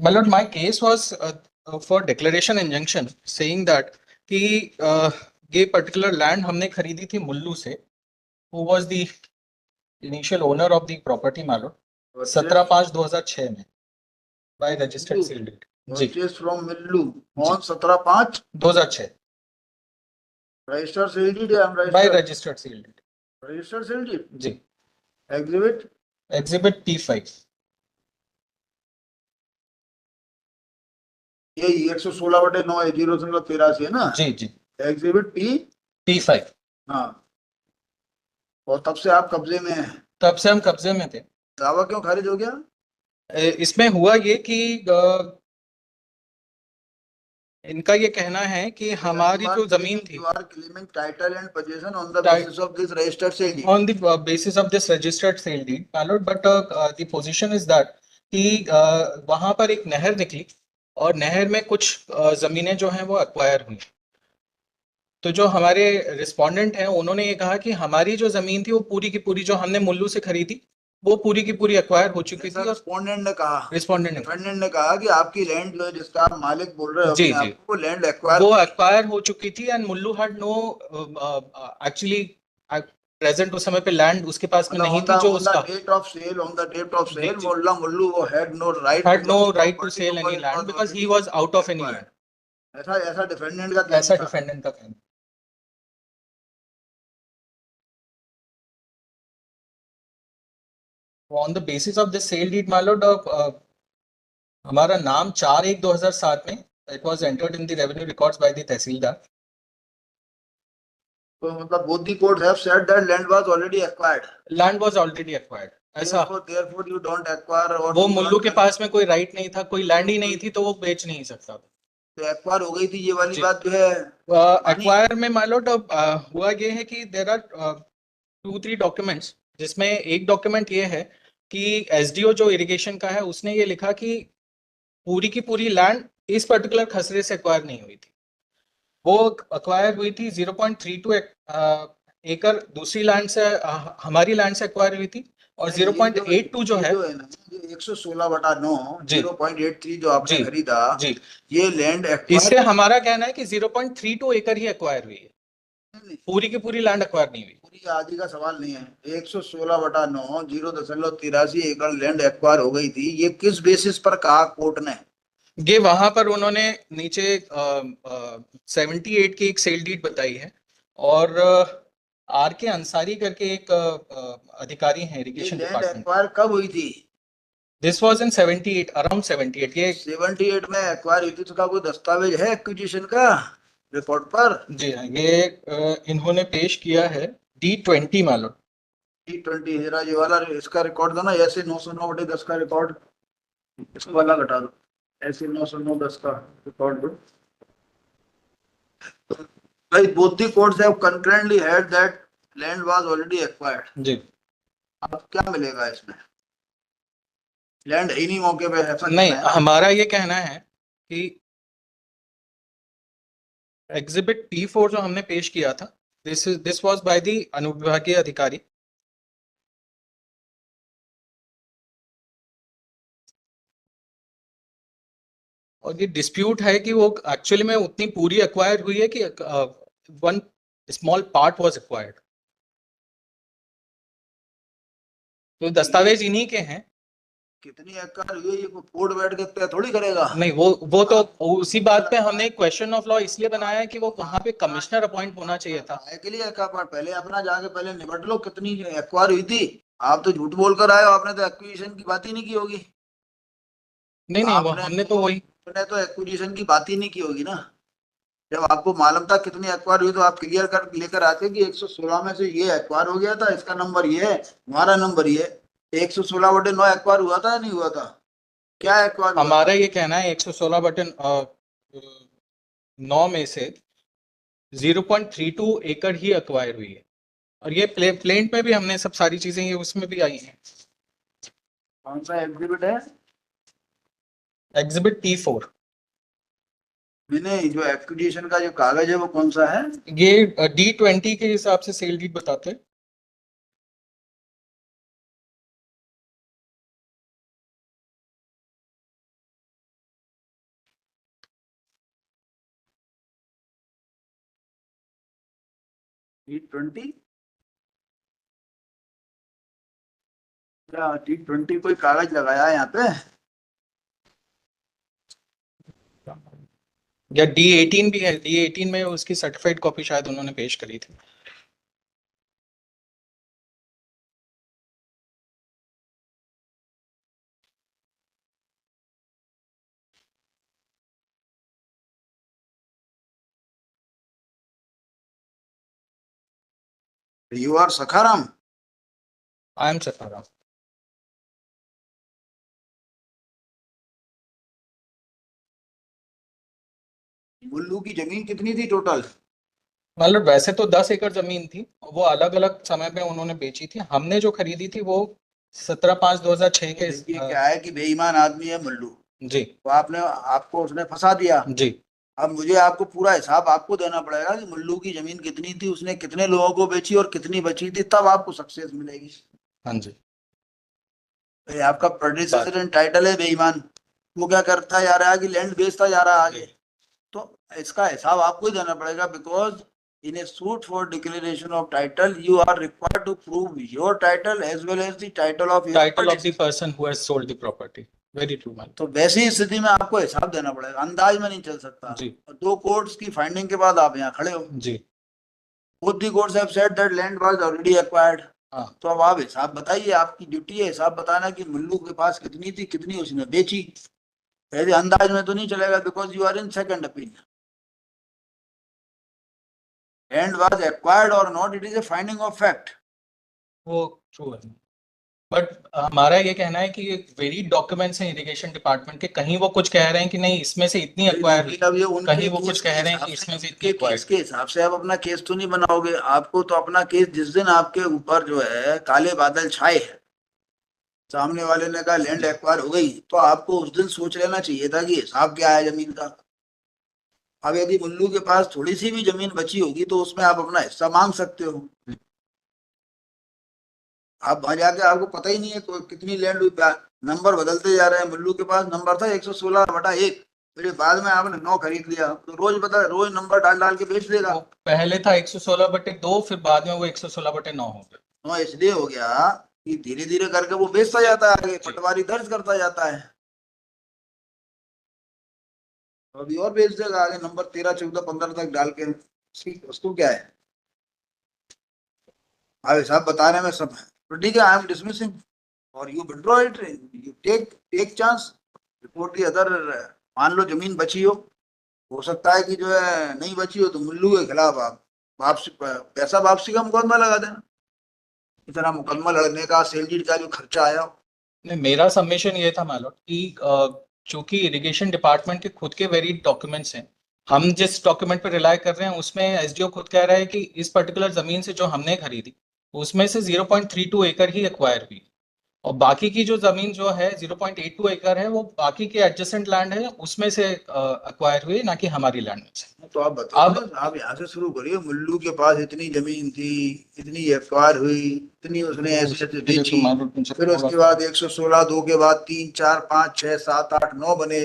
My lord, my case was for declaration injunction saying that कि ये particular land हमने खरीदी थी मुल्लू से, who was the initial owner of the property, my lord, 17/5/2006 में by registered seal deed. Ji Purchase from Millu on 17/5/2006. Registered seal deed या by registered seal deed. Registered seal deed. Ji. Exhibit P5. ये 116/9 है 0.83 है ना? जी जी. Exhibit P5. हाँ. और तब से आप कब्जे में हैं? तब से हम कब्जे में थे. दावा क्यों खारिज हो गया? इसमें हुआ ये कि इनका ये कहना है कि हमारी जो जमीन थी title and position on the basis of this registered sale deed, on the basis of this registered sale deed, my lord, but the position is that कि वहां पर एक नहर निकली और नहर में कुछ जमीनें जो हैं वो एक्वायर हुई. तो जो हमारे रिस्पोंडेंट हैं उन्होंने ये कहा कि हमारी जो जमीन थी वो पूरी की पूरी जो हमने मुल्लू से खरीदी वो पूरी की पूरी एक्वायर हो चुकी थी. रिस्पोंडेंट ने डिफेंडेंट ने कहा कि आपकी लैंड जिसका आप मालिक बोल रहे हो जी अपने जी, आप को, लैंड एक्वायर हो चुकी थी and Mullu had no actually present उस समय पे लैंड उसके पास में नहीं थी जो उसका date of sale on the date of sale Mullu वो had no right to sell any land because he was out of any land. ऐसा डिफेंडेंट का कहना. On the basis of this sale deed, my lord, हमारा नाम 4/1/2007 में it was entered in the revenue records by the तहसीलदार. तो मतलब both the courts have said that land was already acquired. Land was already acquired. ऐसा. Therefore you don't acquire और वो मुल्लू के पास में कोई राइट नहीं था, कोई लैंड ही नहीं थी तो वो बेच नहीं सकता था. तो एक्वायर हो गई थी ये वाली बात जो है. एक्वायर में माय लॉर्ड हुआ ये है कि देयर आर 2-3 डॉक्यूमेंट्स जिसमें एक डॉक्यूमेंट ये है कि एसडीओ जो इरिगेशन का है उसने ये लिखा कि पूरी की पूरी लैंड इस पर्टिकुलर खसरे से एक्वायर नहीं हुई थी. वो एक्वायर हुई थी 0.32 एकड़ दूसरी लैंड से हमारी लैंड से एक्वायर हुई थी और 0.82 जो है 116/9 0.83 जो आपने खरीदा जी, ये लैंड इससे हमारा कहना है कि 0.32 एकड़ ही एक्वायर हुई है, पूरी की पूरी लैंड एक्वायर नहीं हुई. पूरी आदि का सवाल नहीं है. 116/9 0.83 एकड़ लैंड एक्वायर हो गई थी. ये किस बेसिस पर कहा कोर्ट ने? ये वहां पर उन्होंने नीचे 78 की एक सेल डीड बताई है और आर के अंसारी करके एक अधिकारी हैं इरिगेशन डिपार्टमेंट. एक्वायर कब हुई थी? This was in 78, around 78. ये 78 में एक्वायर हुई थी. तो का कोई दस्तावेज है एक्विजिशन का रिपोर्ट पर? जी हाँ, ये इन्होंने पेश किया है D20 मालो. D20 हेरा ये वाला इसका रिकॉर्ड दो ना. ऐसे 909/10 का रिकॉर्ड इसको वाला घटा दो. ऐसे 909/10 का रिकॉर्ड दो. भाई both the courts have concurrently held that land was already acquired. जी. अब क्या मिलेगा इसमें? लैंड इन्हीं मौके पे है? नहीं, हमारा ये कहना है कि एग्जिबिट P4 जो हमने पेश किया था दिस वाज बाय द अनुविभागीय अधिकारी. और ये डिस्प्यूट है कि वो एक्चुअली में उतनी पूरी एक्वायर हुई है कि one small part was acquired. तो दस्तावेज इन्हीं के हैं. कितनी एक्वायर हुई है ये कोर्ट बैठ के तय थोड़ी करेगा. नहीं, वो तो उसी बात पे हमने क्वेश्चन ऑफ लॉ इसलिए बनाया है कि वो वहां पे कमिश्नर अपॉइंट होना चाहिए था. के लिए पहले अपना जाके पहले निपट लो कितनी एक्वायर हुई थी. आप तो झूठ बोल कर आए हो. आपने तो एक्विजिशन की बात ही नहीं की होगी. नहीं, हमने तो वही तो एक्विजिशन की बात ही नहीं की होगी ना. जब आपको मालूम था कितनी एक्वायर हुई तो आप क्लियर कर लेकर आते कि 116 में से ये एक्वायर हो गया था, इसका नंबर ये है, हमारा नंबर ये. 116/9 एक्वायर हुआ था या नहीं हुआ था? क्या एक्वायर? हमारा ये कहना है 116/9 में से 0.32 एकड़ ही एक्वायर हुई है और ये प्लेंट में भी हमने सब सारी चीजें ये उसमें भी आई हैं. कौन सा एग्जिबिट है? Exhibit P4. मैंने जो एक्विजिशन का जो कागज है वो कौन सा है? ये D20 के हिसाब से सेल डीड बताते हैं. T20 क्या T20 कोई कागज लगाया है यहाँ पे? या D18 भी है, D18 में उसकी सर्टिफाइड कॉपी शायद उन्होंने पेश करी थी। You are Sakharam? I am Safaram. Mullu की जमीन कितनी थी टोटल? मतलब वैसे तो 10 एकड़ जमीन थी, वो अलग अलग समय पे उन्होंने बेची थी। हमने जो खरीदी थी वो 17/5/2006 के देखिए क्या है कि बेईमान आदमी है मुल्लू, जी तो आपको उसने फंसा दिया। जी अब मुझे आपको पूरा हिसाब आपको देना पड़ेगा कि मुल्लू की जमीन कितनी थी, उसने कितने लोगों को बेची और कितनी बची थी, तब आपको सक्सेस मिलेगी। हाँ जी। ये आपका प्रेडिसेसर इन टाइटल है बेईमान, वो क्या करता जा रहा है कि लैंड बेचता जा रहा है आगे, तो इसका हिसाब आपको ही देना पड़ेगा। Because in a suit for declaration of title you are required to prove your title as well as the title of the person who has sold the property. Very true ma'am. तो वैसी स्थिति में आपको हिसाब देना पड़ेगा, अंदाज में नहीं चल सकता। जी। 2 कोर्ट्स की फाइंडिंग के बाद आप यहाँ खड़े हो। जी। Both the courts have said that land was already acquired. हाँ। तो अब आप हिसाब बताइए, आपकी ड्यूटी है हिसाब बताना कि मुल्लू के पास कितनी थी, कितनी उसने बेची। ऐसे अंदाज में तो नहीं चलेगा, because you are in second opinion. Land was acquired और not, it is a finding of fact. वो ट्रू है, बट हमारा ये कहना है कि वेरी डॉक्यूमेंट्स हैं इरिगेशन डिपार्टमेंट के, कहीं वो कुछ कह रहे हैं कि नहीं इसमें से इतनी एक्वायर हुई, अब ये उनके कहीं वो कुछ केस कह के रहे हैं हिसाब कि इसमें से से, इतनी उनके केस एक्वायर। के हिसाब से आप अपना केस तो नहीं बनाओगे। आपको तो अपना केस, जिस दिन आपके ऊपर जो है काले बादल छाए हैं, सामने वाले ने कहा लैंड एक्वायर हो गई, तो आपको उस दिन सोच लेना चाहिए था कि हिसाब क्या है जमीन का। अब यदि मुल्लू के पास थोड़ी सी भी जमीन बची होगी तो उसमें आप अपना हिस्सा मांग सकते हो। आप वहां जाके आपको पता ही नहीं है कितनी लैंड हुई, नंबर बदलते जा रहे हैं। मुल्लू के पास नंबर था 116/1, फिर बाद में आपने 9 खरीद लिया, तो रोज नंबर डाल डाल के बेच देगा। पहले था 116/2, फिर बाद में वो 116/9 हो गया। हाँ, इसलिए हो गया कि धीरे धीरे करके वो बेचता जाता है आगे, पटवारी दर्ज करता जाता है, अभी और बेच देगा आगे नंबर 13, 14, 15 तक डाल के। वस्तु क्या है, आप हिसाब बताने में सब है। तो ठीक है, आई एम डिसमिसिंग और you withdraw it, you take chance, report the other. मान लो जमीन बची हो सकता है कि जो है नहीं बची हो, तो मुल्लू के खिलाफ आप पैसा वापसी का मुकदमा लगा देना। इतना मुकदमा लड़ने का, सेल डीड का जो खर्चा आया। नहीं, मेरा सबमिशन ये था मालूम कि चूंकि इरिगेशन डिपार्टमेंट के खुद के वेरी डॉक्यूमेंट्स हैं, हम जिस डॉक्यूमेंट पर रिलाई कर रहे हैं उसमें एसडीओ खुद कह रहा है कि इस पर्टिकुलर जमीन से जो हमने खरीदी उसमें से 0.32 एकड़ ही एक्वायर हुई, और बाकी की जो जमीन जो है 0.82 एकड़ है वो बाकी के एडजेसेंट लैंड है, उसमें से एक्वायर हुई, ना कि हमारी लैंड में से। तो आप बताओ अब ना, आप यहाँ से शुरू करिए। मुल्लू के पास इतनी जमीन थी, इतनी एक्वायर हुई, इतनी उसने ऐसे बेची, फिर उसके बाद 116, 2 के बाद 3, 4, 5, 6, 7, 8, 9 बने।